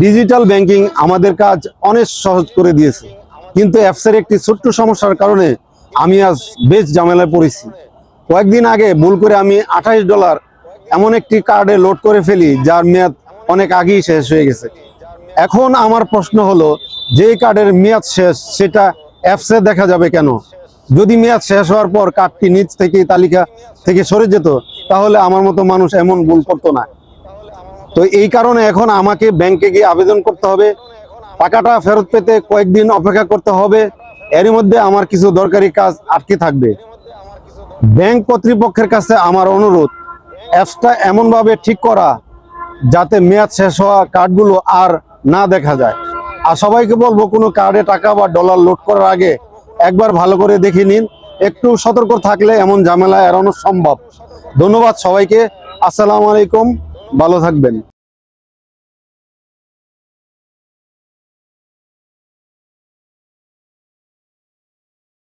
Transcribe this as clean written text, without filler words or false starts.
Digital banking আমাদের কাজ অনেক সহজ করে দিয়েছে, কিন্তু অ্যাপসের একটি ছোট্ট সমস্যার কারণে আমি আজ বেশ ঝামেলায় পড়েছি। কয়েকদিন আগে ভুল করে আমি $28 এমন একটি কার্ডে লোড করে ফেলি, যার মেয়াদ অনেক আগেই শেষ হয়ে গেছে। এখন আমার প্রশ্ন হলো, যে কার্ডের মেয়াদ শেষ সেটা অ্যাপসে দেখা যাবে কেন? যদি মেয়াদ শেষ হওয়ার পর কার্ডটি নিচ থেকে তালিকা থেকে সরে যেত, তাহলে আমার মতো মানুষ এমন ভুল করতো না। তো এই কারণে এখন আমাকে ব্যাংকে গিয়ে আবেদন করতে হবে, টাকাটা ফেরত পেতে কয়েকদিন অপেক্ষা করতে হবে। এর মধ্যে আমার কিছু দরকারি কাজ আটকে থাকবে। ব্যাংক কর্তৃপক্ষের কাছে আমার অনুরোধ, অ্যাপসটা এমনভাবে ঠিক করা যাতে মেয়াদ শেষ হওয়া কার্ডগুলো আর না দেখা যায়। আর সবাইকে বলবো, কোনো কার্ডে টাকা বা ডলার লোড করার আগে একবার ভালো করে দেখে নিন। একটু সতর্ক থাকলে এমন ঝামেলা এড়ানো সম্ভব। ধন্যবাদ সবাইকে। আসসালামু আলাইকুম, ভালো থাকবেন।